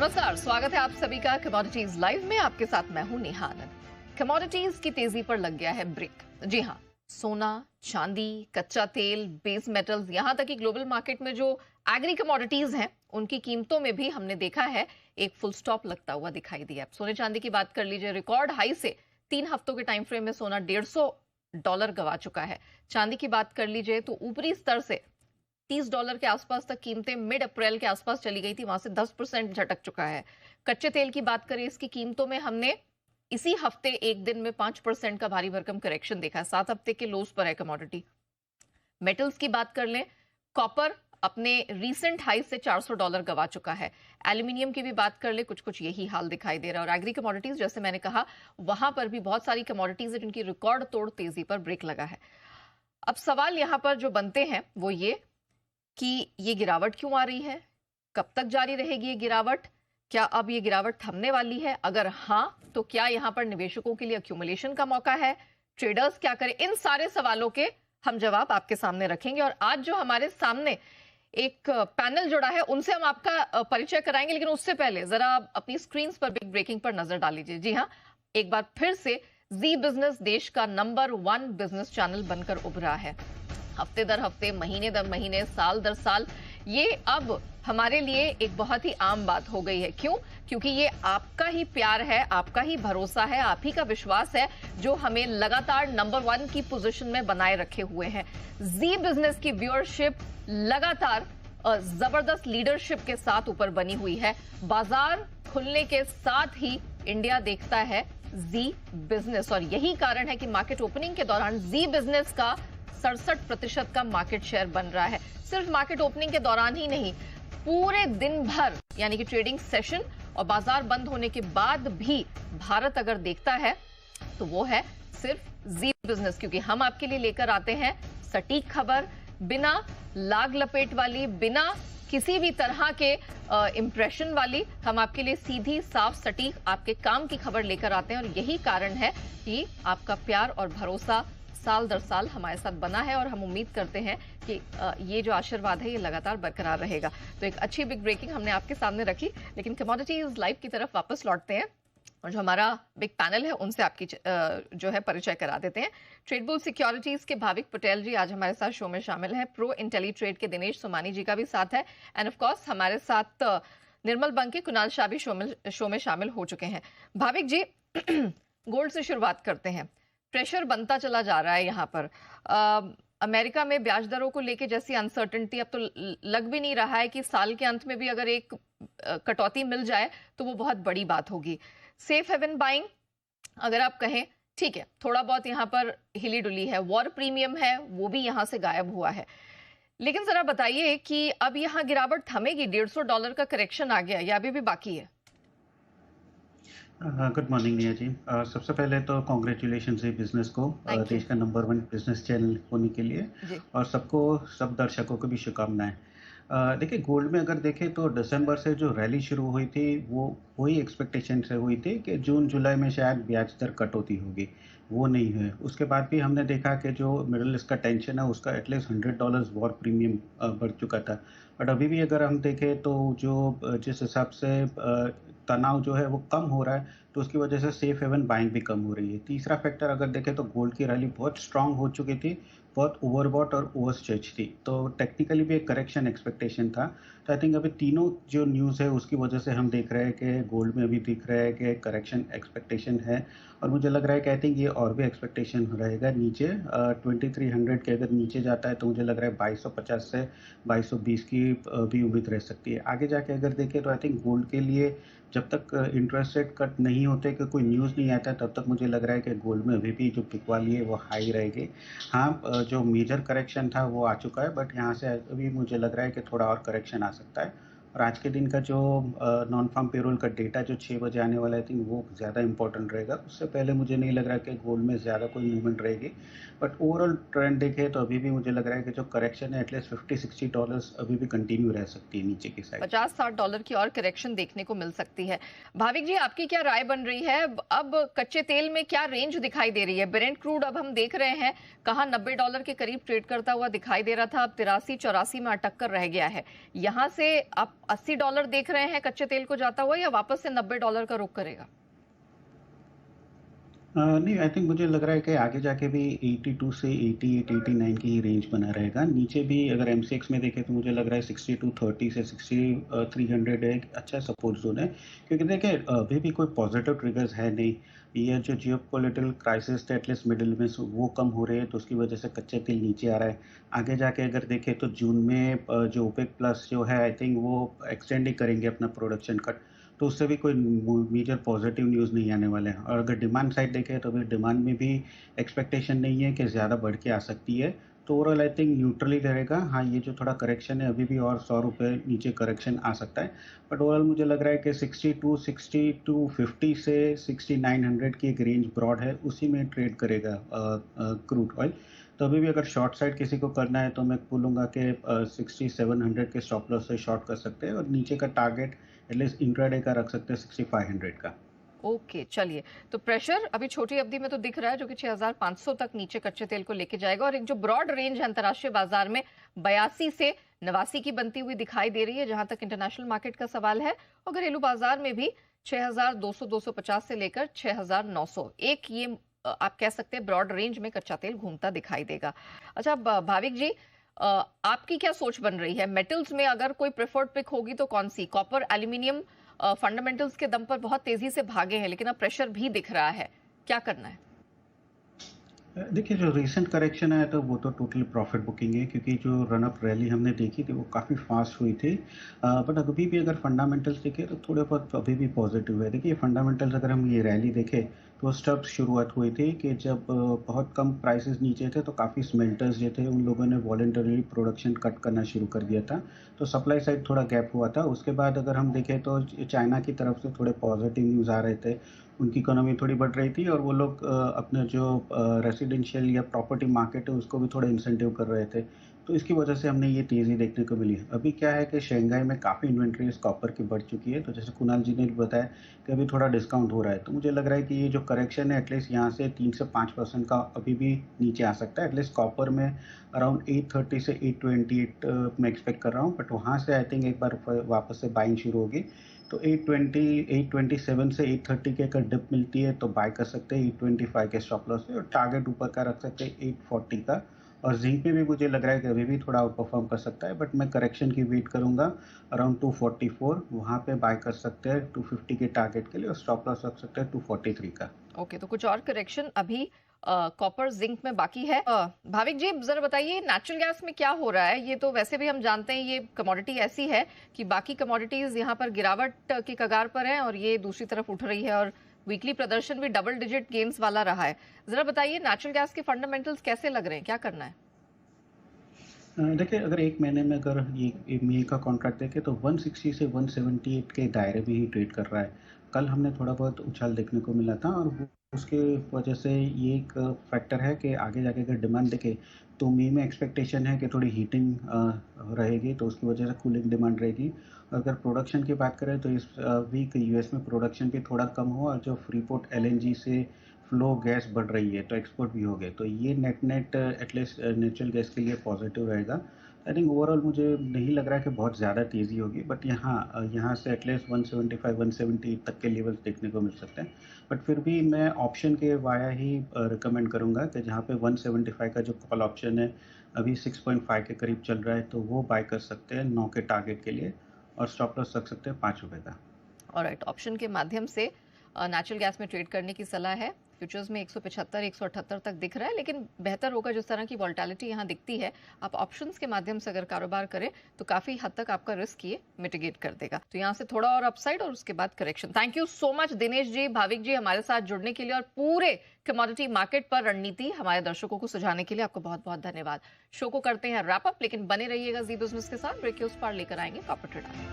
नमस्कार, स्वागत है आप सभी का कमोडिटीज लाइव में। आपके साथ मैं हूं नेहा आनंद। कमोडिटीज की तेजी पर लग गया है ब्रेक। जी हां, सोना, चांदी, कच्चा तेल, बेस मेटल्स, यहां तक कि ग्लोबल मार्केट में जो एग्री कमोडिटीज हैं उनकी कीमतों में भी हमने देखा है एक फुल स्टॉप लगता हुआ दिखाई दिया। सोने चांदी की बात कर लीजिए, रिकॉर्ड हाई से 3 हफ्तों के टाइम फ्रेम में सोना $150 गवा चुका है। चांदी की बात कर लीजिए तो ऊपरी स्तर से $30 के आसपास तक कीमतें मिड अप्रैल के आसपास चली गई थी, वहां से 10% झटक चुका है। कच्चे तेल की बात करें, इसकी कीमतों में हमने इसी हफ्ते एक दिन में 5% का भारी भरकम करेक्शन देखा है। 7 हफ्ते के लोज पर है कमोडिटी। मेटल्स की बात कर लें, कॉपर अपने रीसेंट हाई से $400 गवा चुका है। एल्यूमिनियम की भी बात कर ले, कुछ कुछ यही हाल दिखाई दे रहा है। और एग्री कमोडिटीज, जैसे मैंने कहा, वहां पर भी बहुत सारी कमोडिटीज है जिनकी रिकॉर्ड तोड़ तेजी पर ब्रेक लगा है। अब सवाल यहां पर जो बनते हैं वो ये कि ये गिरावट क्यों आ रही है, कब तक जारी रहेगी ये गिरावट, क्या अब ये गिरावट थमने वाली है? अगर हाँ, तो क्या यहां पर निवेशकों के लिए अक्यूमुलेशन का मौका है? ट्रेडर्स क्या करें? इन सारे सवालों के हम जवाब आपके सामने रखेंगे। और आज जो हमारे सामने एक पैनल जुड़ा है, उनसे हम आपका परिचय कराएंगे, लेकिन उससे पहले जरा अपनी स्क्रीन पर बिग ब्रेकिंग पर नजर डाल लीजिए। जी हाँ, एक बार फिर से जी बिजनेस देश का नंबर 1 बिजनेस चैनल बनकर उभरा है। हफ्ते दर हफ्ते, महीने दर महीने, साल दर साल, ये अब हमारे लिए एक बहुत ही आम बात हो गई है। क्यों? क्योंकि ये आपका ही प्यार है, आपका ही भरोसा है, आप ही का विश्वास है जो हमें लगातार नंबर 1 की पोजीशन में बनाए रखे हुए हैं। जी बिजनेस की व्यूअरशिप लगातार जबरदस्त लीडरशिप के साथ ऊपर बनी हुई है। बाजार खुलने के साथ ही इंडिया देखता है जी बिजनेस, और यही कारण है कि मार्केट ओपनिंग के दौरान जी बिजनेस का 67% का मार्केट शेयर बन रहा है। सिर्फ मार्केट ओपनिंग के दौरान ही नहीं, पूरे दिन भर, यानी कि ट्रेडिंग सेशन और बाजार बंद होने के बाद भी भारत अगर देखता है तो वो है सिर्फ जी बिजनेस, क्योंकि हम आपके लिए लेकर आते हैं सटीक खबर, बिना लाग लपेट वाली, बिना किसी भी तरह के इंप्रेशन वाली। हम आपके लिए सीधी, साफ, सटीक आपके काम की खबर लेकर आते हैं। और यही कारण है कि आपका प्यार और भरोसा साल दर साल हमारे साथ बना है, और हम उम्मीद करते हैं कि ये जो आशीर्वाद है ये लगातार बरकरार रहेगा। तो एक अच्छी बिग ब्रेकिंग हमने आपके सामने रखी, लेकिन कमोडिटीज लाइव की तरफ वापस लौटते हैं और जो हमारा बिग पैनल है उनसे आपकी जो है परिचय करा देते हैं। ट्रेडबुल सिक्योरिटीज के भाविक पटेल जी आज हमारे साथ शो में शामिल हैं। प्रो इंटेली ट्रेड के दिनेश सोमानी जी का भी साथ है, एंड ऑफ कोर्स हमारे साथ निर्मल बंक के कुणाल शाह भी शो में शामिल हो चुके हैं। भाविक जी, गोल्ड से शुरुआत करते हैं। प्रेशर बनता चला जा रहा है यहाँ पर। अमेरिका में ब्याज दरों को लेके जैसी अनसर्टेनिटी, अब तो लग भी नहीं रहा है कि साल के अंत में भी अगर एक कटौती मिल जाए तो वो बहुत बड़ी बात होगी। सेफ हेवन बाइंग अगर आप कहें, ठीक है, थोड़ा बहुत यहाँ पर हिली डुली है। वॉर प्रीमियम है, वो भी यहाँ से गायब हुआ है। लेकिन जरा बताइए कि अब यहाँ गिरावट थमेगी? $150 का करेक्शन आ गया या अभी भी बाकी है? गुड मॉर्निंग निया जी। सबसे पहले तो कॉन्ग्रेचुलेशन है बिजनेस को देश का नंबर 1 बिजनेस चैनल होने के लिए, और सब दर्शकों को भी शुभकामनाएं। देखिए, गोल्ड में अगर देखें तो दिसंबर से जो रैली शुरू हुई थी वो वही एक्सपेक्टेशन से हुई थी कि जून जुलाई में शायद ब्याज दर कटौती होगी, वो नहीं है। उसके बाद भी हमने देखा कि जो मिडिल ईस्ट का टेंशन है उसका एटलीस्ट $100 वॉर प्रीमियम बढ़ चुका था। बट अभी भी अगर हम देखें तो जो जिस हिसाब से तनाव जो है वो कम हो रहा है, तो उसकी वजह से सेफ हेवन बाइंग भी कम हो रही है। तीसरा फैक्टर अगर देखें तो गोल्ड की रैली बहुत स्ट्रांग हो चुकी थी, बहुत ओवरबॉट और ओवरस्ट्रेच थी, तो टेक्निकली भी एक करेक्शन एक्सपेक्टेशन था। तो आई थिंक अभी तीनों जो न्यूज़ है उसकी वजह से हम देख रहे हैं कि गोल्ड में अभी दिख रहा है कि करेक्शन एक्सपेक्टेशन है, और मुझे लग रहा है कि आई थिंक ये और भी एक्सपेक्टेशन रहेगा नीचे। 2300 के अगर नीचे जाता है तो मुझे लग रहा है 2250 से 2220 की भी उम्मीद रह सकती है। आगे जाके अगर देखें तो आई थिंक गोल्ड के लिए जब तक इंटरेस्ट रेट कट नहीं होते, कि कोई न्यूज़ नहीं आता, तब तक मुझे लग रहा है कि गोल्ड में अभी भी जो बिकवाली है वो हाई रहेगी। हाँ, जो मेजर करेक्शन था वो आ चुका है, बट यहाँ से अभी मुझे लग रहा है कि थोड़ा और करेक्शन आ सकता है। और आज के दिन का जो नॉन फार्म पेरोल का डेटा जो 6 बजे आने वाला है, आई थिंक वो ज़्यादा इंपॉर्टेंट रहेगा। उससे पहले मुझे नहीं लग रहा कि गोल्ड में ज़्यादा कोई मूवमेंट रहेगी। बट ओवरऑल ट्रेंड देखें तो अभी भी मुझे लग रहा है कि जो करेक्शन है एटलीस्ट $50-60 अभी भी कंटिन्यू रह सकती है नीचे की साइड। $50-60 की और करेक्शन देखने को मिल सकती है। भाविक जी, आपकी क्या राय बन रही है? अब कच्चे तेल में क्या रेंज दिखाई दे रही है? ब्रेंट क्रूड अब हम देख रहे हैं कहाँ $90 के करीब ट्रेड करता हुआ दिखाई दे रहा था, अब 83-84 में अटक कर रह गया है। यहाँ से अब $80 देख रहे हैं कच्चे तेल को जाता हुआ, या वापस से $90 का रुख करेगा? नहीं, आई थिंक मुझे लग रहा है कि आगे जाके भी 82 से 88, 89 की ही रेंज बना रहेगा। नीचे भी अगर एमसीएक्स में देखें तो मुझे लग रहा है 6230 से 6300 एक अच्छा सपोर्ट ज़ोन है। क्योंकि देखिए अभी भी कोई पॉजिटिव ट्रिगर्स है नहीं। ये जो जियोपॉलिटिकल क्राइसिस थे एटलीस्ट मिडल में वो कम हो रहे हैं, तो उसकी वजह से कच्चा तेल नीचे आ रहा है। आगे जाके अगर देखें तो जून में जो ओपेक प्लस जो है आई थिंक वो एक्सटेंड ही करेंगे अपना प्रोडक्शन कट। तो उससे भी कोई मेजर पॉजिटिव न्यूज़ नहीं आने वाले हैं। और अगर डिमांड साइड देखें तो अभी डिमांड में भी एक्सपेक्टेशन नहीं है कि ज़्यादा बढ़ के आ सकती है। तो ओवरऑल आई थिंक न्यूट्रल ही रहेगा। हाँ, ये जो थोड़ा करेक्शन है अभी भी और ₹100 नीचे करेक्शन आ सकता है। बट ओवरऑल मुझे लग रहा है कि 6250 से 6900 की एक रेंज ब्रॉड है, उसी में ट्रेड करेगा क्रूड ऑयल। तो अभी भी अगर शॉर्ट साइड किसी को करना है तो मैं बोलूँगा कि 6700 के स्टॉप लॉस से शॉर्ट कर सकते हैं, और नीचे का टारगेट एटलीस्ट इंट्राडे का रख सकते हैं 6500 का। ओके, चलिए। तो प्रेशर अभी छोटी अवधि में तो दिख रहा है, जो कि 6500 तक नीचे कच्चे तेल को लेके जाएगा, और एक जो ब्रॉड रेंज है अंतर्राष्ट्रीय बाजार में 82 से 89 की बनती हुई दिखाई दे रही है, जहां तक इंटरनेशनल मार्केट का सवाल है। और घरेलू बाजार में भी 6200 250 से लेकर 6900 एक ये आप कह सकते हैं ब्रॉड रेंज में कच्चा तेल घूमता दिखाई देगा। अच्छा भाविक जी, आपकी क्या सोच बन रही है? मेटल्स में अगर कोई प्रेफर्ड पिक होगी तो कौन सी? कॉपर, एल्यूमिनियम फंडामेंटल्स के दम पर बहुत तेजी से भागे हैं, लेकिन अब प्रेशर भी दिख रहा है, क्या करना है? देखिए, जो रीसेंट करेक्शन आया था वो तो टोटली प्रॉफिट बुकिंग है, क्योंकि जो रन अप रैली हमने देखी थी वो काफ़ी फास्ट हुई थी। बट अभी भी अगर फंडामेंटल्स देखें तो थोड़े बहुत अभी भी पॉजिटिव है। देखिए फंडामेंटल्स अगर हम ये रैली देखें तो स्टब शुरुआत हुई थी कि जब बहुत कम प्राइसेस नीचे थे तो काफ़ी स्मेल्टर्स जो थे उन लोगों ने वॉलंटरली प्रोडक्शन कट करना शुरू कर दिया था। तो सप्लाई साइड थोड़ा गैप हुआ था। उसके बाद अगर हम देखें तो चाइना की तरफ से थोड़े पॉजिटिव न्यूज़ आ रहे थे। उनकी इकोनॉमी थोड़ी बढ़ रही थी और वो लोग अपने जो रेसिडेंशियल या प्रॉपर्टी मार्केट है उसको भी थोड़ा इंसेंटिव कर रहे थे। तो इसकी वजह से हमने ये तेज़ी देखने को मिली है। अभी क्या है कि शंघाई में काफ़ी इन्वेंटरीज़ कॉपर की बढ़ चुकी है, तो जैसे कुणाल जी ने बताया कि अभी थोड़ा डिस्काउंट हो रहा है। तो मुझे लग रहा है कि ये जो करेक्शन है एटलीस्ट यहाँ से 3 से 5% का अभी भी नीचे आ सकता है। एटलीस्ट कॉपर में अराउंड 830 से 828 मैं एक्सपेक्ट कर रहा हूँ, बट वहाँ से आई थिंक एक बार वापस से बाइंग शुरू होगी। तो 820, 827 से 830 के अगर डिप मिलती है तो बाय कर सकते हैं 825 के स्टॉप लॉस से, और टारगेट ऊपर का रख सकते हैं 840 का। और जिंक पे भी मुझे लग रहा है कि अभी भी थोड़ा आउट परफॉर्म कर सकता है, बट मैं करेक्शन की वेट करूंगा अराउंड 244, वहाँ पे बाय कर सकते हैं 250 के टारगेट के लिए, और स्टॉप लॉस रख सकते हैं 243 का। ओके, तो कुछ और करेक्शन अभी कॉपर जिंक में बाकी है। भाविक जी जरा बताइए, नेचुरल गैस में क्या हो रहा है? ये तो वैसे भी हम जानते हैं ये कमोडिटी ऐसी है कि बाकी कमोडिटीज यहाँ पर गिरावट की कगार पर है, और ये दूसरी तरफ उठ रही है, और वीकली प्रदर्शन भी डबल डिजिट गेन्स वाला रहा है। जरा बताइए नेचुरल गैस के फंडामेंटल्स कैसे लग रहे हैं, क्या करना है? देखिए अगर एक महीने में अगर ये मई का कॉन्ट्रैक्ट देखें तो 160 से 178 के दायरे में ही ट्रेड कर रहा है। कल हमने थोड़ा बहुत उछाल देखने को मिला था, और उसके वजह से ये एक फैक्टर है कि आगे जाके अगर डिमांड देखें तो मई में एक्सपेक्टेशन है कि थोड़ी हीटिंग रहेगी, तो उसकी वजह से कूलिंग डिमांड रहेगी। अगर प्रोडक्शन की बात करें तो इस वीक यूएस में प्रोडक्शन भी थोड़ा कम हुआ, और जो फ्रीपोर्ट एलएनजी से फ्लो गैस बढ़ रही है तो एक्सपोर्ट भी हो गए, तो ये net net at least natural gas के लिए पॉजिटिव रहेगा। आई थिंक ओवरऑल मुझे नहीं लग रहा है कि बहुत ज़्यादा तेज़ी होगी, बट यहाँ से एटलीस्ट 175 170 तक के लेवल्स देखने को मिल सकते हैं। बट फिर भी मैं ऑप्शन के वाया ही रिकमेंड करूँगा कि जहाँ पे 175 का जो कॉल ऑप्शन है अभी 6.5 के करीब चल रहा है, तो वो बाय कर सकते हैं 9 के टारगेट के लिए, और स्टॉप लॉस रख सकते हैं ₹5 का। ऑलराइट, ऑप्शन के माध्यम से नेचुरल गैस में ट्रेड करने की सलाह है। फ्यूचर्स में 175 178 तक दिख रहा है, लेकिन बेहतर होगा जिस तरह की वॉल्टिलिटी यहाँ दिखती है, आप ऑप्शंस के माध्यम से अगर कारोबार करें तो काफी हद तक आपका रिस्क ये मिटिगेट कर देगा। तो यहाँ से थोड़ा और अपसाइड और उसके बाद correction. Thank you so much Dinesh ji, Bhavik ji, हमारे साथ जुड़ने के लिए और पूरे कमोडिटी मार्केट पर रणनीति हमारे दर्शकों को सुझाने के लिए आपको बहुत बहुत धन्यवाद। शो को करते हैं रैप अप, लेकिन बने रहिएगा जी बिजनेस के साथ। ब्रेक के उस पार लेकर आएंगे कॉर्पोरेट।